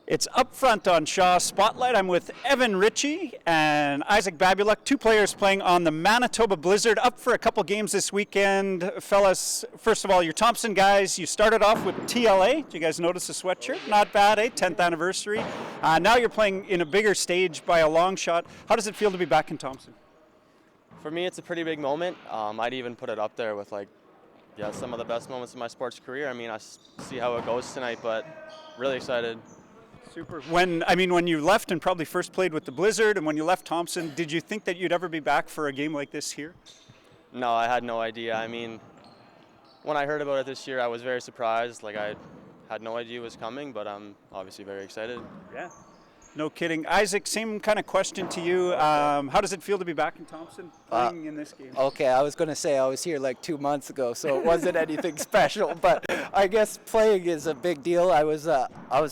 It's up front on Shaw Spotlight. I'm with Evan Ritchie and Isaac Babulic, two players playing on the Manitoba Blizzard, up for a couple games this weekend. Fellas, first of all, you're Thompson guys. You started off with TLA. Did you guys notice the sweatshirt? Not bad, eh? 10th anniversary. Now you're playing in a bigger stage by a long shot. How does it feel to be back in Thompson? For me, it's a pretty big moment. I'd even put it up there with some of the best moments of my sports career. I mean, I see how it goes tonight, but really excited. Super. When you left and probably first played with the Blizzard and when you left Thompson, did you think that you'd ever be back for a game like this here? No, I had no idea. I mean, when I heard about it this year, I was very surprised. I had no idea it was coming, but I'm obviously very excited. Yeah. No kidding. Isaac, same kind of question to you. How does it feel to be back in Thompson playing in this game? Okay, I was going to say I was here like 2 months ago, so it wasn't anything special. But I guess playing is a big deal. I was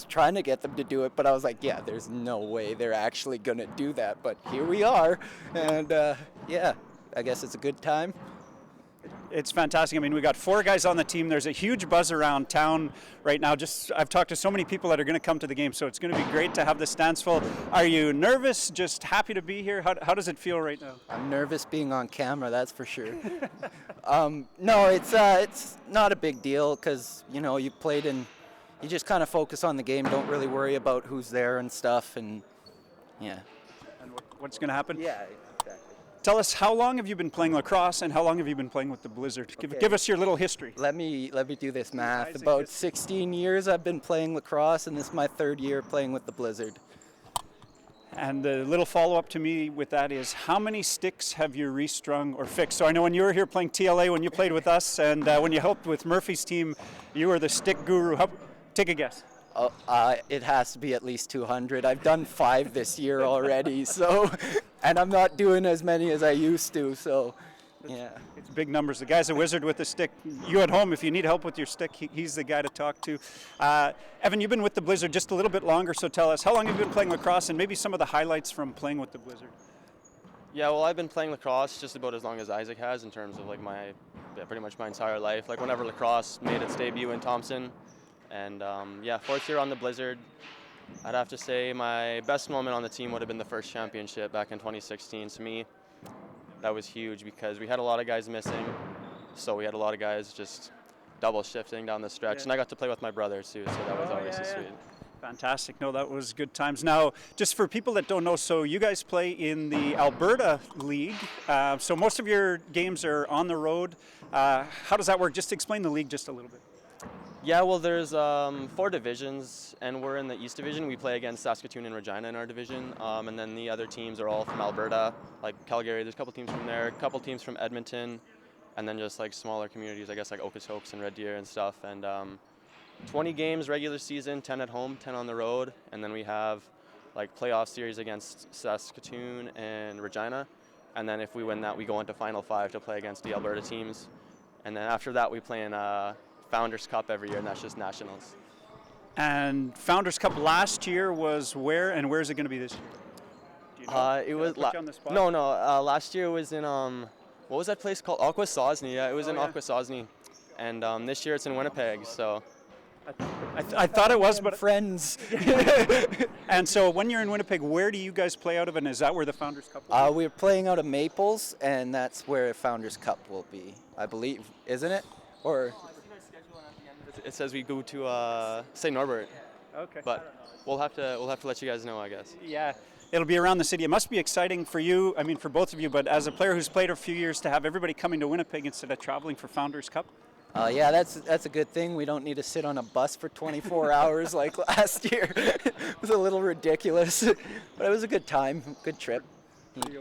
trying to get them to do it, but I was like, yeah, there's no way they're actually going to do that. But here we are, and yeah, I guess it's a good time. It's fantastic. I mean, we got 4 guys on the team. There's a huge buzz around town right now. I've talked to so many people that are going to come to the game, so it's going to be great to have the stands full. Are you nervous? Just happy to be here? How does it feel right now? I'm nervous being on camera, that's for sure. No, it's not a big deal because you played and you just kind of focus on the game. Don't really worry about who's there and stuff, and yeah. And what's going to happen? Yeah. Tell us, how long have you been playing lacrosse and how long have you been playing with the Blizzard? Give us your little history. Let me do this math. About 16 years I've been playing lacrosse, and this is my 3rd year playing with the Blizzard. And the little follow-up to me with that is, how many sticks have you restrung or fixed? So I know when you were here playing TLA, when you played with us, and when you helped with Murphy's team, you were the stick guru. Take a guess. It has to be at least 200. I've done 5 this year already, so, and I'm not doing as many as I used to, so, yeah. It's big numbers. The guy's a wizard with the stick. You at home, if you need help with your stick, he's the guy to talk to. Evan, you've been with the Blizzard just a little bit longer, so tell us, how long have you been playing lacrosse and maybe some of the highlights from playing with the Blizzard? Yeah, well, I've been playing lacrosse just about as long as Isaac has in terms of pretty much my entire life. Whenever lacrosse made its debut in Thompson. And 4th year on the Blizzard. I'd have to say my best moment on the team would have been the first championship back in 2016. To me, that was huge because we had a lot of guys missing. So we had a lot of guys just double shifting down the stretch. Yeah. And I got to play with my brother too, so that was obviously sweet. Fantastic. No, that was good times. Now, just for people that don't know, so you guys play in the Alberta League. So most of your games are on the road. How does that work? Just explain the league just a little bit. Yeah, well, there's 4 divisions, and we're in the East Division. We play against Saskatoon and Regina in our division, and then the other teams are all from Alberta, like Calgary. There's a couple teams from there, a couple teams from Edmonton, and then just smaller communities, I guess Okotoks and Red Deer and stuff. And 20 games regular season, 10 at home, 10 on the road, and then we have playoff series against Saskatoon and Regina, and then if we win that, we go into Final 5 to play against the Alberta teams, and then after that, we play in Founders Cup every year, and that's just nationals. And Founders Cup last year was where, and where is it going to be this year? Do you know? It was last year was in what was that place called? Akwesasne. Yeah, it was in Akwesasne, and this year it's in Winnipeg. So I thought it was, but friends. And so when you're in Winnipeg, where do you guys play out of, and is that where the Founders Cup will be? We're playing out of Maples, and that's where Founders Cup will be, I believe, isn't it? Or it says we go to St. Norbert. Okay. But we'll have to let you guys know, I guess. Yeah, it'll be around the city. It must be exciting for you. I mean, for both of you. But as a player who's played a few years, to have everybody coming to Winnipeg instead of traveling for Founders Cup. Yeah, that's a good thing. We don't need to sit on a bus for 24 hours like last year. It was a little ridiculous, but it was a good time, good trip.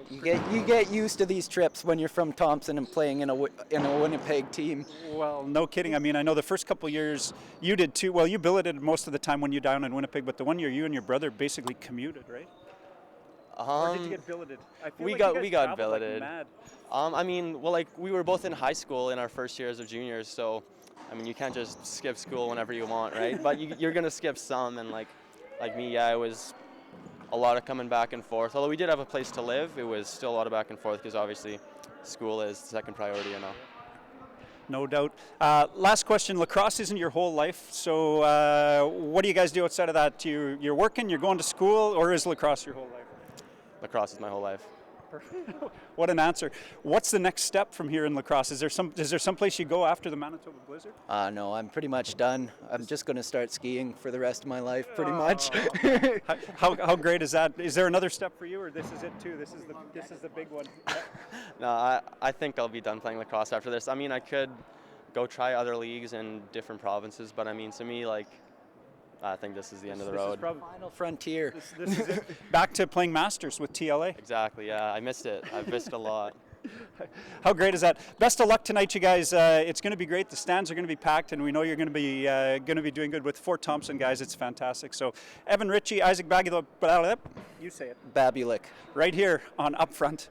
You get used to these trips when you're from Thompson and playing in a Winnipeg team. Well, no kidding. I mean, I know the first couple of years you did too. Well, you billeted most of the time when you're down in Winnipeg, but the one year you and your brother basically commuted, right? Or did you get billeted? We got billeted. I mean, well, we were both in high school in our first years of juniors, so I mean, you can't just skip school whenever you want, right? But you're gonna skip some, and like me, yeah, it was a lot of coming back and forth. Although we did have a place to live, it was still a lot of back and forth because obviously school is second priority, No doubt. Last question. Lacrosse isn't your whole life, so what do you guys do outside of that? You're working, you're going to school, or is lacrosse your whole life? Lacrosse is my whole life. What an answer. What's the next step from here in lacrosse? Is there some place you go after the Manitoba Blizzard? No, I'm pretty much done. I'm just going to start skiing for the rest of my life, pretty much. How great is that? Is there another step for you, or this is it too? This is the big one. No, I think I'll be done playing lacrosse after this. I mean, I could go try other leagues in different provinces, but I mean, to me, like, I think this is the end of the road. Final frontier. This is it. Back to playing Masters with TLA. Exactly, yeah. I missed it. I've missed a lot. How great is that? Best of luck tonight, you guys. It's going to be great. The stands are going to be packed, and we know you're going to be doing good with Fort Thompson guys. It's fantastic. So, Evan Ritchie, Isaac Babulic, you say it. Babulic. Right here on Upfront.